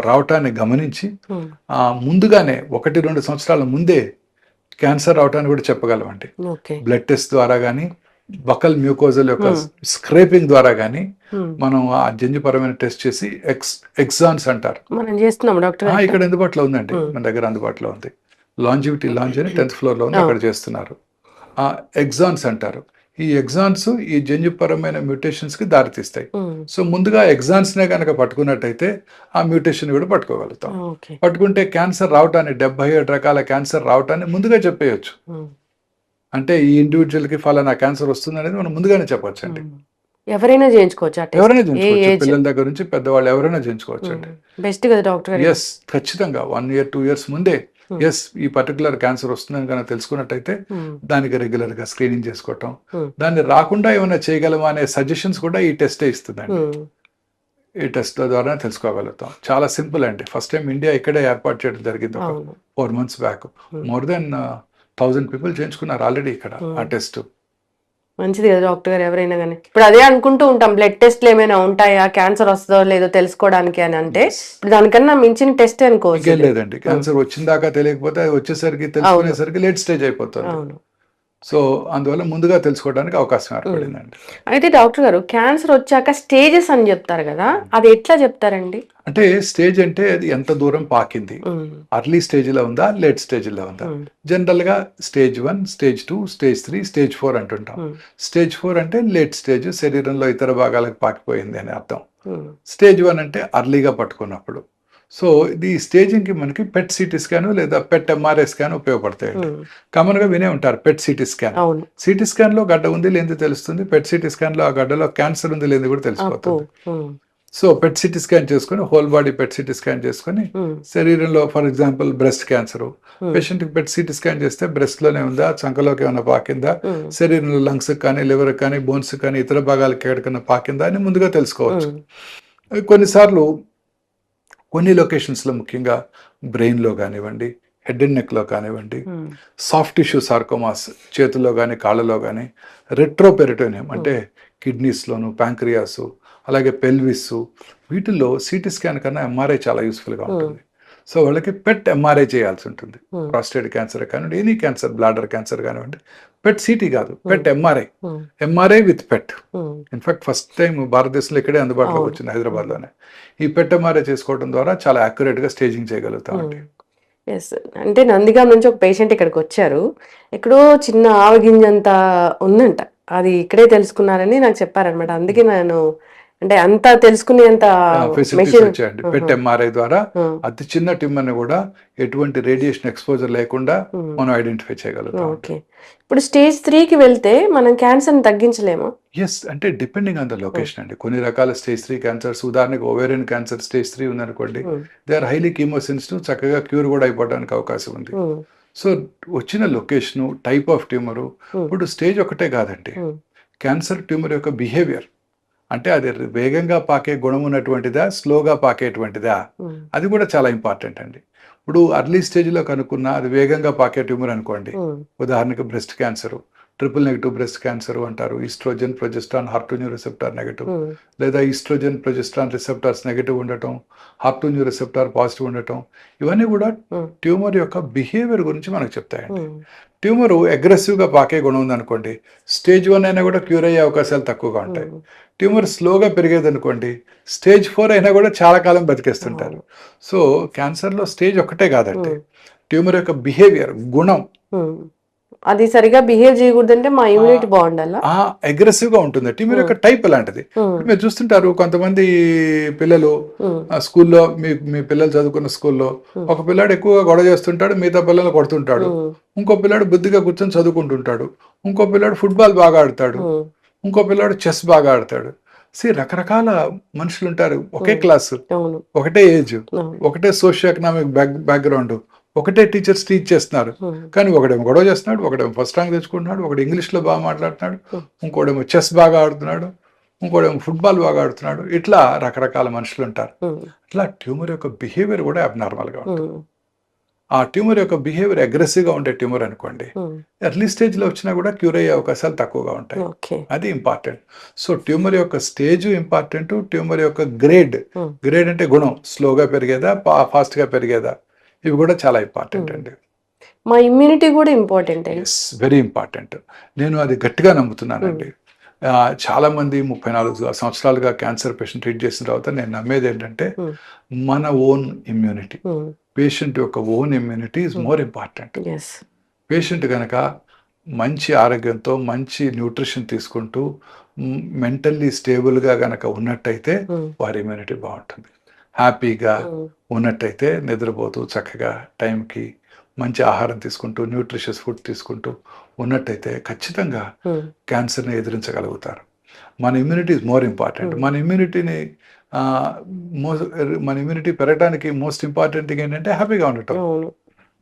రావటాన్ని గమనించి ముందుగానే 1-2 సంవత్సరాల ముందే క్యాన్సర్ రావటాన్ని కూడా చెప్పగలమండి. బ్లడ్ టెస్ట్ ద్వారా కానీ, బకల్ మ్యూకోజల్ యొక్క స్క్రేపింగ్ ద్వారా కానీ మనం ఆ జన్యుపరమైన టెస్ట్ చేసి ఎగ్జాన్స్ అంటారు. ఇక్కడ అందుబాటులో ఉందండి, మన దగ్గర అందుబాటులో ఉంది. లాంజివిటీ లాంజ్ అని 10th floor లో ఉంది, అక్కడ చేస్తున్నారు. ఆ ఎగ్జాన్స్ అంటారు. ఈ ఎగ్జాన్స్ ఈ జన్యుపరమైన మ్యూటేషన్స్ కి దారితీస్తాయి. సో ముందుగా ఎగ్జాన్స్ నే కనుక పట్టుకున్నట్టయితే ఆ మ్యూటేషన్ కూడా పట్టుకోగలుగుతాం. పట్టుకుంటే క్యాన్సర్ రావటాన్ని 77 రకాల క్యాన్సర్ రావటాన్ని ముందుగా చెప్పేయచ్చు. అంటే ఈ ఇండివిజువల్ కి ఫలానా క్యాన్సర్ వస్తుంది అనేది మనం ముందుగానే చెప్పొచ్చు అండి. ఎవరైనా చేయించుకోవచ్చు. పిల్లల దగ్గర నుంచి పెద్దవాళ్ళు ఎవరైనా చేయించుకోవచ్చు అండి. బెస్ట్ కదా డాక్టర్. ఎస్, ఖచ్చితంగా 1 year 2 years ముందే ఈ పర్టికులర్ క్యాన్సర్ వస్తుందని కనుక తెలుసుకున్నట్టయితే దానికి రెగ్యులర్ గా స్క్రీనింగ్ చేసుకోవటం, దాన్ని రాకుండా ఏమైనా చేయగలమా అనే సజెషన్స్ కూడా ఈ టెస్టే ఇస్తుందండి. ఈ టెస్ట్ ద్వారా తెలుసుకోగలుగుతాం. చాలా సింపుల్ అండి. ఫస్ట్ టైం ఇండియా ఇక్కడే ఏర్పాటు చేయడం జరిగింది 4 months back. More than 1000 people చేయించుకున్నారు ఆల్రెడీ ఇక్కడ ఆ టెస్ట్. మంచిది కదా డాక్టర్ గారు. ఎవరైనా కానీ ఇప్పుడు అదే అనుకుంటూ ఉంటాం, బ్లడ్ టెస్ట్లు ఏమైనా ఉంటాయా క్యాన్సర్ వస్తుందో లేదో తెలుసుకోవడానికి అని. అంటే ఇప్పుడు దానికన్నా మించిన టెస్ట్ అనుకోవచ్చు. లేదండి, క్యాన్సర్ వచ్చిందాకా తెలియకపోతే వచ్చేసరికి తెలుసుకునేసరికి లేట్ స్టేజ్ అయిపోతుంది. సో అందువల్ల ముందుగా తెలుసుకోవడానికి అవకాశం ఏర్పడిందండి. అయితే డాక్టర్ గారు క్యాన్సర్ వచ్చాక స్టేజెస్ అని చెప్తారు కదా, అది ఎట్లా చెప్తారండి? అంటే స్టేజ్ అంటే అది ఎంత దూరం పాకింది, అర్లీ స్టేజ్లో ఉందా, లేట్ స్టేజ్లో ఉందా. జనరల్గా స్టేజ్ 1, స్టేజ్ 2, స్టేజ్ 3, స్టేజ్ 4 అంటుంటాం. స్టేజ్ 4 అంటే లేట్ స్టేజ్, శరీరంలో ఇతర భాగాలకు పాకిపోయింది అని అర్థం. స్టేజ్ 1 అంటే అర్లీగా పట్టుకున్నప్పుడు. సో ఈ స్టేజింగ్కి మనకి పెట్ సిటీ స్కాన్ లేదా పెట్ ఎంఆర్ఐ స్కాన్ ఉపయోగపడతాయండి. కామన్గా వినే ఉంటారు పెట్ సిటీ స్కాన్. సిటీ స్కాన్లో గడ్డ ఉంది లేనిది తెలుస్తుంది, పెట్ సిటీ స్కాన్లో ఆ గడ్డలో క్యాన్సర్ ఉంది లేనిది కూడా తెలిసిపోతుంది. సో పెట్ సిటీ స్కాన్ చేసుకొని, whole body PET CT scan చేసుకొని, శరీరంలో ఫర్ ఎగ్జాంపుల్ బ్రెస్ట్ క్యాన్సర్ పేషెంట్కి పెట్ సిటీ స్కాన్ చేస్తే బ్రెస్ట్లోనే ఉందా, చంకలోకి ఏమైనా పాకిందా, శరీరంలో లంగ్స్కి కానీ లివర్ కానీ బోన్స్ కానీ ఇతర భాగాలకి ఎక్కడికైనా పాకిందా అని ముందుగా తెలుసుకోవచ్చు. కొన్నిసార్లు కొన్ని లొకేషన్స్లో ముఖ్యంగా బ్రెయిన్లో కానివ్వండి, హెడ్ అండ్ నెక్లో కానివ్వండి, సాఫ్ట్ టిష్యూ సార్కోమాస్ చేతుల్లో కానీ కాళ్ళలో కానీ, రెట్రోపెరిటోనియం అంటే కిడ్నీస్లోను, ప్యాంక్రియాసు, అలాగే పెల్విస్, వీటిల్లో సిటీ స్కాన్ కన్నా ఎంఆర్ఐ చాలా యూస్ఫుల్గా ఉంటుంది. సో వాళ్ళకి పెట్ ఎంఆర్ఐ చేయాల్సి ఉంటుంది. ప్రాస్టేట్ క్యాన్సర్ కానివ్వండి, ఎనీ క్యాన్సర్, బ్లాడర్ క్యాన్సర్ కానివ్వండి, పెట్ సిటీ కాదు, PET MRI. MRI with PET. In fact first time భారతదేశంలో ఇక్కడే అందుబాటులోకి వచ్చింది, హైదరాబాద్లోనే. ఈ పెట్ ఎంఆర్ఐ చేసుకోవడం ద్వారా చాలా యాక్యురేట్గా స్టేజింగ్ చేయగలుగుతామండి. ఎస్, అంటే నందిగాం నుంచి ఒక పేషెంట్ ఇక్కడికి వచ్చారు. ఎక్కడో చిన్న ఆవగింజంత ఉందంట, అది ఇక్కడే తెలుసుకున్నారని నాకు చెప్పారనమాట. అందుకే నేను అంటే అంతా తెలుసుకునేంత ఫెసిలిటీస్ వచ్చాయండి. పెట్ ఎంఆర్ఐ ద్వారా అతి చిన్న ట్యూమర్ని కూడా ఎటువంటి రేడియేషన్ ఎక్స్పోజర్ లేకుండా మనం ఐడెంటిఫై చేయగలుగుతాం. ఓకే, ఇప్పుడు స్టేజ్ 3కి వెళ్తే మనం క్యాన్సర్ని తగ్గించలేమా? ఎస్, అంటే డిపెండింగ్ ఆన్ ద లొకేషన్ అండి. కొన్ని రకాల స్టేజ్ 3 క్యాన్సర్స్, ఉదాహరణకు ఓవేరియన్ క్యాన్సర్ స్టేజ్ 3 ఉందనుకోండి, దే ఆర్ హైలీ కీమోసెన్సిటివ్, చక్కగా క్యూర్ కూడా అయిపోవడానికి అవకాశం ఉంది. సో వచ్చిన లొకేషను, టైప్ ఆఫ్ ట్యూమరు, ఇప్పుడు స్టేజ్ ఒకటే కాదండి. క్యాన్సర్ ట్యూమర్ యొక్క బిహేవియర్ అంటే అది వేగంగా పాకే గుణం ఉన్నటువంటిదా, స్లోగా పాకేటువంటిదా, అది కూడా చాలా ఇంపార్టెంట్ అండి. ఇప్పుడు అర్లీ స్టేజ్లో కనుక్కున్న అది వేగంగా పాకే ట్యూమర్ అనుకోండి, ఉదాహరణకు breast cancer, triple negative breast cancer అంటారు. Oestrogen, progesterone, HER2 receptor negative, లేదా ఈస్ట్రోజన్, ప్రొజెస్ట్రాన్ రిసెప్టార్స్ నెగిటివ్ ఉండటం, HER2 రిసెప్టార్ పాజిటివ్ ఉండటం, ఇవన్నీ కూడా ట్యూమర్ యొక్క బిహేవియర్ గురించి మనకు చెప్తాయండి. ట్యూమర్ అగ్రెసివ్గా పాకే గుణం ఉందనుకోండి, స్టేజ్ 1 అయినా కూడా క్యూర్ అయ్యే అవకాశాలు తక్కువగా ఉంటాయి. ట్యూమర్ స్లోగా పెరిగేది అనుకోండి, స్టేజ్ 4 అయినా కూడా చాలా కాలం బతికేస్తుంటారు. సో క్యాన్సర్లో స్టేజ్ ఒకటే కాదండి, ట్యూమర్ యొక్క బిహేవియర్, గుణం, అది సరిగా బిహేవ్ చేయకూడదంటే మా ఇమ్యూనిటీ బాగుండాలా, అగ్రెసివ్గా ఉంటుంది. ట్యూమర్ యొక్క టైప్ ఎలాంటిది మీరు చూస్తుంటారు. కొంతమంది పిల్లలు స్కూల్లో, మీ పిల్లలు చదువుకున్న స్కూల్లో ఒక పిల్లాడు ఎక్కువగా గొడవ చేస్తుంటాడు, మిగతా పిల్లలు కొడుతుంటాడు. ఇంకో పిల్లాడు బుద్ధిగా కూర్చొని చదువుకుంటుంటాడు. ఇంకో పిల్లాడు ఫుట్బాల్ బాగా ఆడతాడు. ఇంకో పిల్లాడు చెస్ బాగా ఆడతాడు. రకరకాల మనుషులు ఉంటారు. ఒకే క్లాసు, ఒకటే ఏజ్, ఒకటే సోషియో ఎకనామిక్ బ్యాక్గ్రౌండ్, ఒకటే టీచర్స్ టీచ్ చేస్తున్నారు. కానీ ఒకడేమో గొడవ చేస్తున్నాడు, ఒకడేమో ఫస్ట్ ర్యాంక్ తెచ్చుకుంటున్నాడు, ఒకడు ఇంగ్లీష్లో బాగా మాట్లాడుతున్నాడు, ఇంకోడేమో చెస్ బాగా ఆడుతున్నాడు, ఇంకోడేమో ఫుట్బాల్ బాగా ఆడుతున్నాడు. ఇట్లా రకరకాల మనుషులు ఉంటారు. అట్లా ట్యూమర్ యొక్క బిహేవియర్ కూడా అబ్నార్మల్గా ఉంటుంది. ఆ ట్యూమర్ యొక్క బిహేవియర్ అగ్రెసివ్గా ఉండే ట్యూమర్ అనుకోండి, ఎర్లీ స్టేజ్లో వచ్చినా కూడా క్యూర్ అయ్యే అవకాశాలు తక్కువగా ఉంటాయి. అది ఇంపార్టెంట్. సో ట్యూమర్ యొక్క స్టేజ్ ఇంపార్టెంట్, ట్యూమర్ యొక్క గ్రేడ్ అంటే గుణం, స్లోగా పెరిగేదా, ఫాస్ట్గా పెరిగేదా, ఇవి కూడా చాలా ఇంపార్టెంట్ అండి. మా ఇమ్యూనిటీ కూడా ఇంపార్టెంట్. Yes, very important. నేను అది గట్టిగా నమ్ముతున్నానండి. చాలామంది 34 సంవత్సరాలుగా క్యాన్సర్ పేషెంట్ ట్రీట్ చేసిన తర్వాత నేను నమ్మేది ఏంటంటే మన ఓన్ ఇమ్యూనిటీ, పేషెంట్ యొక్క own immunity is more important. Patient కనుక మంచి ఆరోగ్యంతో, మంచి న్యూట్రిషన్ తీసుకుంటూ, మెంటల్లీ స్టేబుల్గా కనుక ఉన్నట్టయితే వారి ఇమ్యూనిటీ బాగుంటుంది. హ్యాపీగా ఉన్నట్టయితే, నిద్రపోతూ చక్కగా టైంకి మంచి ఆహారం తీసుకుంటూ, న్యూట్రిషియస్ ఫుడ్ తీసుకుంటూ ఉన్నట్టయితే ఖచ్చితంగా క్యాన్సర్ని ఎదిరించగలుగుతారు. మన ఇమ్యూనిటీ ఈజ్ మోర్ ఇంపార్టెంట్. మన ఇమ్యూనిటీ పెరగడానికి మోస్ట్ ఇంపార్టెంట్ థింగ్ ఏంటంటే హ్యాపీగా ఉండటం.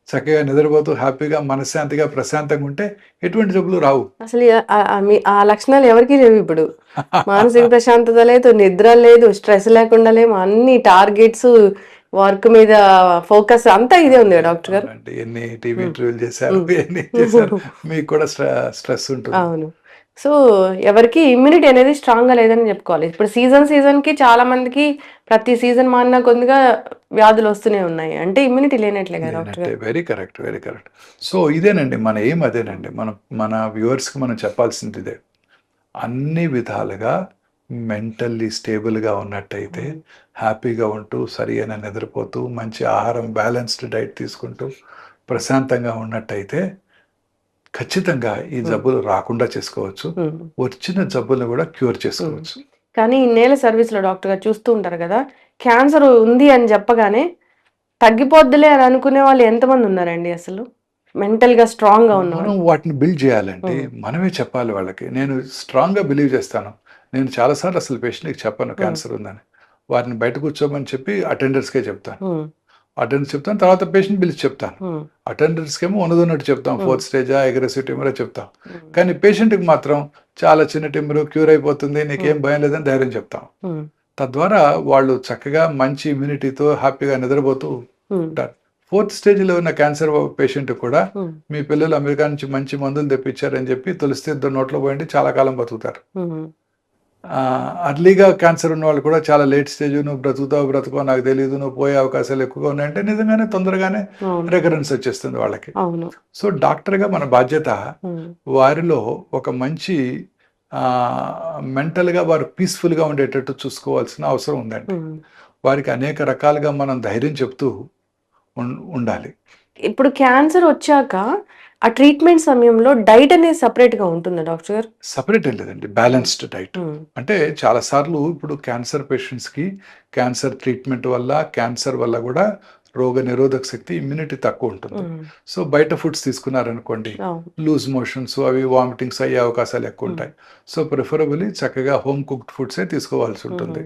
చక్కగా నిద్రపోతూ హ్యాపీగా, మనశ్శాంతిగా, ప్రశాంతంగా ఉంటే ఎటువంటి జబ్బులు రావు. అసలు ఆ లక్షణాలు ఎవరికి లేవు ఇప్పుడు. మానసిక ప్రశాంతత లేదు, నిద్ర లేదు, స్ట్రెస్ లేకుండా లేము, అన్ని టార్గెట్స్, వర్క్ మీద ఫోకస్ అంతా ఇదే ఉంది డాక్టర్ గారు. ఎన్ని టీవీ ఇంటర్వ్యూలు చేశారు, ఎన్ని చేశారు, మీకు కూడా స్ట్రెస్ ఉంటుంది. అవును, సో ఎవరికి ఇమ్యూనిటీ అనేది స్ట్రాంగ్ గా లేదని చెప్పుకోవాలి. ఇప్పుడు సీజన్ కి చాలా మందికి ప్రతి సీజన్ మారిన కొద్దిగా వ్యాధులు వస్తూనే ఉన్నాయి. అంటే ఇమ్యూనిటీ లేనట్లే కదా డాక్టర్ లేనట్టే. గారు. Very correct, very correct. So ఇదేనండి మన ఎయిమ్, అదేనండి మన వ్యూవర్స్కి మనం చెప్పాల్సింది ఇదే. అన్ని విధాలుగా మెంటల్లీ స్టేబుల్గా ఉన్నట్టయితే, హ్యాపీగా ఉంటూ సరి అయిన నిద్రపోతూ మంచి ఆహారం బ్యాలెన్స్డ్ డైట్ తీసుకుంటూ ప్రశాంతంగా ఉన్నట్టయితే ఖచ్చితంగా ఈ జబ్బులు రాకుండా చేసుకోవచ్చు. వచ్చిన జబ్బులను కూడా క్యూర్ చేసుకోవచ్చు. కానీ ఇన్నేళ్ళ సర్వీస్లో డాక్టర్ గారు చూస్తూ ఉంటారు కదా, క్యాన్సర్ ఉంది అని చెప్పగానే తగ్గిపోద్దులే అని అనుకునే వాళ్ళు ఎంతమంది ఉన్నారండి అసలు? మెంటల్ గా స్ట్రాంగ్ గా మనం ఉన్నారు. వాటిని బిల్డ్ చేయాలంటే మనమే చెప్పాలి వాళ్ళకి. నేను స్ట్రాంగ్గా బిలీవ్ చేస్తాను. నేను చాలాసార్లు అసలు పేషెంట్కి చెప్పను క్యాన్సర్ ఉందని. వారిని బయట కూర్చోమని చెప్పి అటెండర్స్కే చెప్తాను. అటెండర్స్ చెప్తాను, తర్వాత పేషెంట్ పిలిచి చెప్తాను. అటెండర్స్కి ఏమో ఉన్నదన్నట్టు చెప్తాం, 4th స్టేజా అగ్రెసివ్ ట్యూమరే చెప్తాం. కానీ పేషెంట్కి మాత్రం చాలా చిన్న ట్యూమర్, క్యూర్ అయిపోతుంది, నీకేం భయం లేదని ధైర్యం చెప్తాం. తద్వారా వాళ్ళు చక్కగా మంచి ఇమ్యూనిటీతో హ్యాపీగా నిద్రపోతూ ఉంటారు. 4th స్టేజ్లో ఉన్న క్యాన్సర్ పేషెంట్ కూడా మీ పిల్లలు అమెరికా నుంచి మంచి మందులు తెప్పించారని చెప్పి తులసి ఇద్దరు నోట్లో పోయింది చాలా కాలం బతుకుతారు. అర్లీగా క్యాన్సర్ ఉన్న వాళ్ళు కూడా చాలా లేట్ స్టేజ్, నువ్వు బ్రతుకో నాకు తెలియదు, నువ్వు పోయే అవకాశాలు ఎక్కువగా ఉన్నాయంటే నిజంగానే తొందరగానే రికరెన్స్ వచ్చేస్తుంది వాళ్ళకి. సో డాక్టర్గా మన బాధ్యత వారిలో ఒక మంచి మెంటల్గా వారు పీస్ఫుల్గా ఉండేటట్టు చూసుకోవాల్సిన అవసరం ఉందండి. వారికి అనేక రకాలుగా మనం ధైర్యం చెప్తూ ఉండాలి. ఇప్పుడు క్యాన్సర్ వచ్చాక ఆ ట్రీట్మెంట్ సమయంలో డైట్ అనేది సపరేట్ గా ఉంటుందా డాక్టర్ గారు? సపరేట్ ఏం లేదండి, బ్యాలెన్స్డ్ డైట్. అంటే చాలా సార్లు ఇప్పుడు క్యాన్సర్ పేషెంట్స్ కి క్యాన్సర్ ట్రీట్మెంట్ వల్ల, క్యాన్సర్ వల్ల కూడా రోగ నిరోధక శక్తి, ఇమ్యూనిటీ తక్కువ ఉంటుంది. సో బయట ఫుడ్స్ తీసుకున్నారనుకోండి, లూజ్ మోషన్స్ అవి వామిటింగ్స్ అయ్యే అవకాశాలు ఎక్కువ ఉంటాయి. సో ప్రిఫరబుల్లీ చక్కగా హోమ్ కుక్డ్ ఫుడ్సే తీసుకోవాల్సి ఉంటుంది.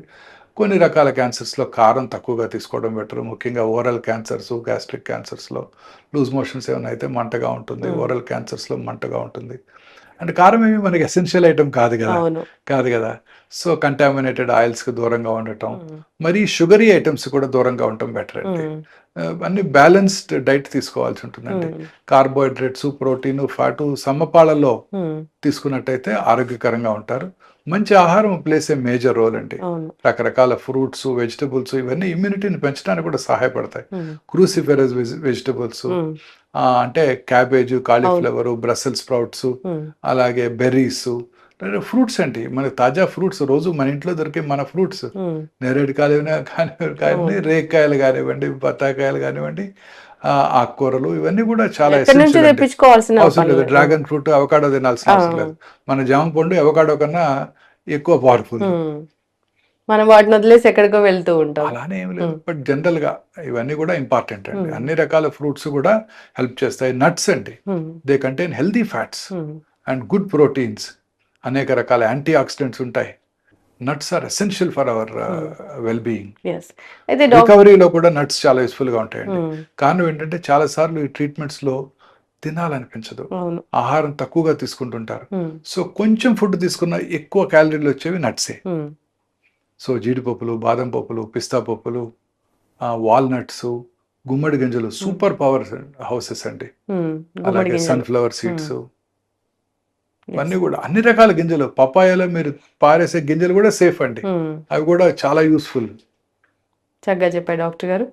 కొన్ని రకాల క్యాన్సర్స్లో కారం తక్కువగా తీసుకోవడం బెటర్. ముఖ్యంగా ఓరల్ క్యాన్సర్స్, గ్యాస్ట్రిక్ క్యాన్సర్స్లో లూజ్ మోషన్స్ ఏమైనా అయితే మంటగా ఉంటుంది, ఓరల్ క్యాన్సర్స్లో మంటగా ఉంటుంది. అంటే కారం ఏమి మనకి ఎసెన్షియల్ ఐటమ్ కాదు కదా. సో కంటామినేటెడ్ ఆయిల్స్కి దూరంగా ఉండటం, మరి షుగరీ ఐటమ్స్ కూడా దూరంగా ఉండటం బెటర్ అండి. అన్ని బ్యాలెన్స్డ్ డైట్ తీసుకోవాల్సి ఉంటుందండి. కార్బోహైడ్రేట్స్, ప్రోటీన్, ఫ్యాటు సమపాళల్లో తీసుకున్నట్టయితే ఆరోగ్యకరంగా ఉంటారు. మంచి ఆహారం ప్లేస్ ఏ మేజర్ రోల్ అండి. రకరకాల ఫ్రూట్స్, వెజిటబుల్స్ ఇవన్నీ ఇమ్యూనిటీని పెంచడానికి కూడా సహాయపడతాయి. క్రూసిఫెరస్ వెజిటబుల్స్ అంటే క్యాబేజ్, కాలీఫ్లవర్, బ్రసెల్ స్ప్రౌట్స్, అలాగే బెర్రీస్, ఫ్రూట్స్ అండి. మనకి తాజా ఫ్రూట్స్ రోజు మన ఇంట్లో దొరికే మన ఫ్రూట్స్, నేరేడుకాయలు కానివ్వండి, రేక్కాయలు కానివ్వండి, బత్తాకాయలు కానివ్వండి, ఆకుకూరలు ఇవన్నీ కూడా చాలా అవసరం లేదు. డ్రాగన్ ఫ్రూట్, అవకాడో తినాల్సిన అవసరం లేదు. మన జామ పండు అవకాడో కన్నా ఎక్కువ పవర్ఫుల్. మనం వాటిని వదిలేసి ఎక్కడికో వెళ్తూ ఉంటాం. అలానే ఏం లేదు, బట్ జనరల్ గా ఇవన్నీ కూడా ఇంపార్టెంట్ అండి. అన్ని రకాల ఫ్రూట్స్ కూడా హెల్ప్ చేస్తాయి. నట్స్ అండి, they contain healthy fats and good proteins. అనేక రకాల యాంటీ ఆక్సిడెంట్స్ ఉంటాయి. Nuts are essential for our well being. రికవరీలో కూడా నట్స్ చాలా యూస్ఫుల్ గా ఉంటాయండి. కారణం ఏంటంటే చాలా సార్లు ఈ ట్రీట్మెంట్స్ లో తినాలనిపించదు, ఆహారం తక్కువగా తీసుకుంటుంటారు. సో కొంచెం ఫుడ్ తీసుకున్న ఎక్కువ క్యాలరీలు వచ్చేవి నట్సే. సో జీడిపప్పులు, బాదం పప్పులు, పిస్తా పప్పులు, వాల్నట్స్, గుమ్మడి గింజలు సూపర్ పవర్ హౌసెస్ అండి. అలాగే సన్ఫ్లవర్ సీడ్స్, ఇవన్నీ కూడా అన్ని రకాల గింజలు. పపాయాలో మీరు పారేసే గింజలు కూడా సేఫ్ అండి, అవి కూడా చాలా యూస్ఫుల్. చక్కగా చెప్పారు డాక్టర్ గారు.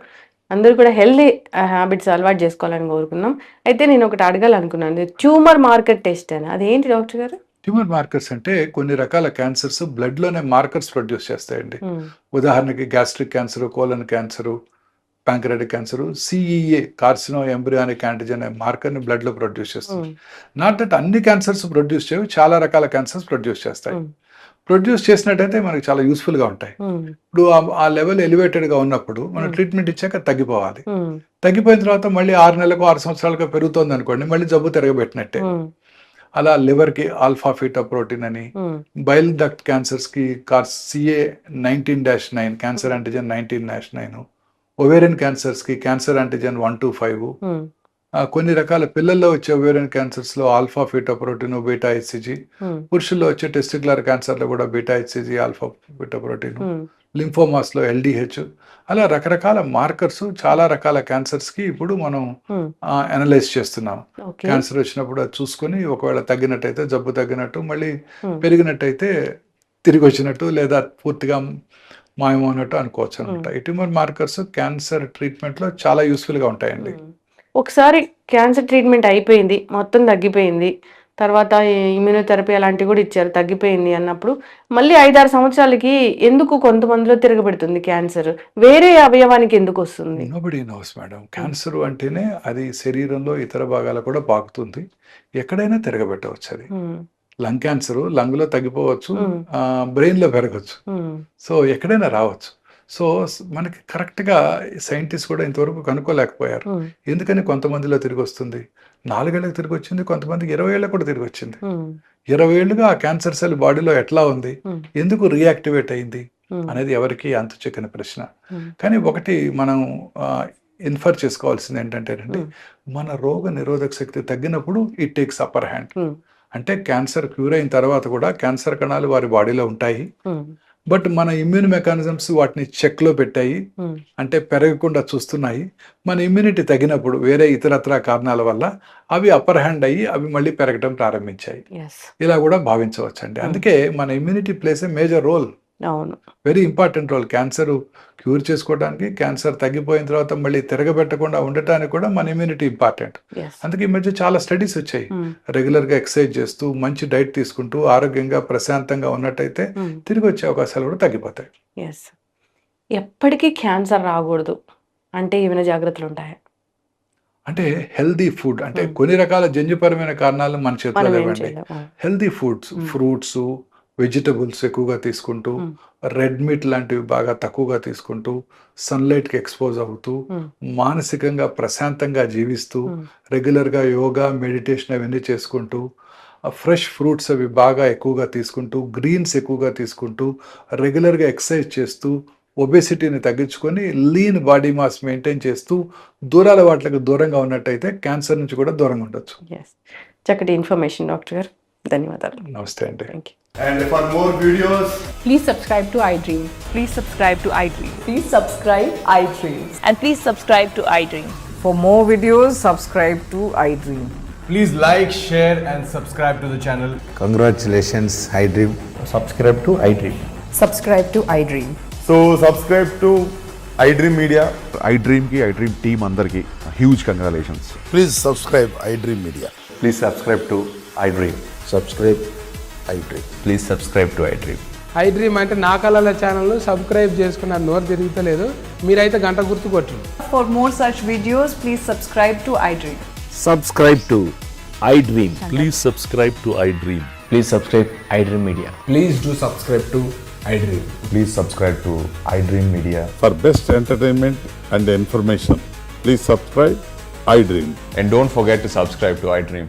అందరూ కూడా హెల్దీ హ్యాబిట్స్ అలవాటు చేసుకోవాలని కోరుకున్నాం. అయితే నేను ఒకటి అడగాలనుకున్నాను, ట్యూమర్ మార్కర్ టెస్ట్ అని, అదేంటి డాక్టర్ గారు? ట్యూమర్ మార్కర్స్ అంటే కొన్ని రకాల క్యాన్సర్స్ బ్లడ్లోనే మార్కర్స్ ప్రొడ్యూస్ చేస్తాయండి. ఉదాహరణకి gastric cancer, colon cancer, pancreatic cancer, CEA carcinoembryonic antigen అనే మార్కర్ని బ్లడ్లో ప్రొడ్యూస్ చేస్తుంది. నాట్ దట్ అన్ని క్యాన్సర్స్ ప్రొడ్యూస్ చేయవు, చాలా రకాల క్యాన్సర్స్ ప్రొడ్యూస్ చేస్తాయి. ప్రొడ్యూస్ చేసినట్టయితే మనకి చాలా యూస్ఫుల్గా ఉంటాయి. ఇప్పుడు ఆ లెవెల్ ఎలివేటెడ్గా ఉన్నప్పుడు మనం ట్రీట్మెంట్ ఇచ్చాక తగ్గిపోవాలి. తగ్గిపోయిన తర్వాత మళ్ళీ 6 నెలలకు 6 సంవత్సరాలుగా పెరుగుతోంది అనుకోండి, మళ్ళీ జబ్బు తిరగబెట్టినట్టే. అలా లివర్కి ఆల్ఫా ఫీటా ప్రోటీన్ అని, బైల్ డక్ట్ క్యాన్సర్స్కి CA19-9 క్యాన్సర్ యాంటిజెన్ 19-9, ఒవేరియన్ క్యాన్సర్స్కి క్యాన్సర్ యాంటిజెన్ 125, కొన్ని రకాల పిల్లల్లో వచ్చే ఒవేరియన్ క్యాన్సర్స్లో alpha feto protein, beta HCG, పురుషుల్లో వచ్చే టెస్టిక్యులర్ క్యాన్సర్లో కూడా beta HCG, alpha feto protein, లింఫోమాస్లో LDH, అలా రకరకాల మార్కర్స్ చాలా రకాల క్యాన్సర్స్కి ఇప్పుడు మనం అనలైజ్ చేస్తున్నాం. ఓకే. క్యాన్సర్ వచ్చినప్పుడు అది చూసుకొని ఒకవేళ తగ్గినట్టయితే జబ్బు తగ్గినట్టు, మళ్ళీ పెరిగినట్టయితే తిరిగి వచ్చినట్టు, లేదా పూర్తిగా మాయమన్నట్టు అనుకోవచ్చు అనమాట. ఈ ట్యూమర్ మార్కర్స్ క్యాన్సర్ ట్రీట్మెంట్లో చాలా యూస్ఫుల్గా ఉంటాయండి. ఒకసారి క్యాన్సర్ ట్రీట్మెంట్ అయిపోయింది, మొత్తం తగ్గిపోయింది, తర్వాత ఇమ్యూనోథెరపీ అలాంటివి కూడా ఇచ్చారు, తగ్గిపోయింది అన్నప్పుడు మళ్ళీ 5-6 సంవత్సరాలకి ఎందుకు కొంతమందిలో తిరగబెడుతుంది క్యాన్సర్? వేరే అవయవానికి ఎందుకు వస్తుంది? Nobody nose madam. క్యాన్సర్ అంటేనే అది శరీరంలో ఇతర భాగాలు కూడా పాకుతుంది, ఎక్కడైనా తిరగబెట్టవచ్చు. అది లంగ్ క్యాన్సర్ లంగ్లో తగ్గిపోవచ్చు, బ్రెయిన్లో పెరగచ్చు, సో ఎక్కడైనా రావచ్చు. సో మనకి కరెక్ట్గా సైంటిస్ట్ కూడా ఇంతవరకు కనుక్కోలేకపోయారు ఎందుకని కొంతమందిలో తిరిగి వస్తుంది. 4 ఏళ్ళకి తిరిగి వచ్చింది, కొంతమందికి 20 ఏళ్ళకి కూడా తిరిగి వచ్చింది. 20 ఏళ్ళుగా ఆ క్యాన్సర్ సెల్ బాడీలో ఎట్లా ఉంది, ఎందుకు రీయాక్టివేట్ అయింది అనేది ఎవరికి అంతు చిక్కని ప్రశ్న. కానీ ఒకటి మనం ఇన్ఫర్ చేసుకోవాల్సింది ఏంటంటేనండి, మన రోగ నిరోధక శక్తి తగ్గినప్పుడు ఇట్ టేక్స్ అప్పర్ హ్యాండ్. అంటే క్యాన్సర్ క్యూర్ అయిన తర్వాత కూడా క్యాన్సర్ కణాలు వారి బాడీలో ఉంటాయి, బట్ మన ఇమ్యూన్ మెకానిజమ్స్ వాటిని చెక్లో పెట్టాయి, అంటే పెరగకుండా చూస్తున్నాయి. మన ఇమ్యూనిటీ తగ్గినప్పుడు వేరే ఇతరత్ర కారణాల వల్ల అవి అప్పర్ హ్యాండ్ అయ్యి అవి మళ్ళీ పెరగడం ప్రారంభించాయి. ఇలా కూడా భావించవచ్చు అండి. అందుకే మన immunity plays a major role, అవును, very important role. Cancer cure చేసుకోవడానికి, క్యాన్సర్ తగ్గిపోయిన తర్వాత మళ్ళీ తిరగబెట్టకుండా ఉండటానికి కూడా మన ఇమ్యూనిటీ ఇంపార్టెంట్. అందుకే ఈ మధ్య చాలా స్టడీస్ వచ్చాయి. రెగ్యులర్గా ఎక్సర్సైజ్ చేస్తూ మంచి డైట్ తీసుకుంటూ ఆరోగ్యంగా ప్రశాంతంగా ఉన్నట్టయితే తిరిగి వచ్చే అవకాశాలు కూడా తగ్గిపోతాయి. ఎప్పటికీ క్యాన్సర్ రాకూడదు అంటే ఏమైనా జాగ్రత్తలు ఉంటాయా? అంటే హెల్దీ ఫుడ్, అంటే కొన్ని రకాల జన్యుపరమైన కారణాలు మన చేతిలో లేవండి. హెల్దీ ఫుడ్స్, ఫ్రూట్స్, వెజిటబుల్స్ ఎక్కువగా తీసుకుంటూ, రెడ్ మీట్ లాంటివి బాగా తక్కువగా తీసుకుంటూ, సన్లైట్కి ఎక్స్పోజ్ అవుతూ, మానసికంగా ప్రశాంతంగా జీవిస్తూ, రెగ్యులర్గా యోగా, మెడిటేషన్ అవన్నీ చేసుకుంటూ, ఫ్రెష్ ఫ్రూట్స్ అవి బాగా ఎక్కువగా తీసుకుంటూ, గ్రీన్స్ ఎక్కువగా తీసుకుంటూ, రెగ్యులర్గా ఎక్సర్సైజ్ చేస్తూ, ఒబేసిటీని తగ్గించుకొని లీన్ బాడీ మాస్ మెయింటైన్ చేస్తూ, దూరాల వాటికి దూరంగా ఉన్నట్టయితే క్యాన్సర్ నుంచి కూడా దూరంగా ఉండొచ్చు. చక్కటి ఇన్ఫర్మేషన్ డాక్టర్ గారు, ధన్యవాదాలు. నమస్తే అండి. Thank you. And for more videos, Please subscribe to iDream. Please subscribe to iDream. Please subscribe iDream. And please subscribe to iDream. For more videos, subscribe to iDream. please like, share, and subscribe to the channel. Congratulations, iDream. subscribe to iDream. Subscribe to iDream. So subscribe to iDream Media. iDream team అందరికి huge congratulations. Please subscribe iDream Media. Please subscribe to iDream. Subscribe iDream. Please subscribe to iDream. iDream అంటే నా కళల channel subscribe చేసుకున్న నోరు తిరుగుతలేదు, మీరైతే గంట గుర్తు కొట్టండి. For more such videos, please subscribe to iDream. Subscribe to iDream. Please subscribe to iDream. Please subscribe iDream Media. Please do subscribe to iDream. Please subscribe to iDream Media. For best entertainment and information, please subscribe iDream. And don't forget to subscribe to iDream.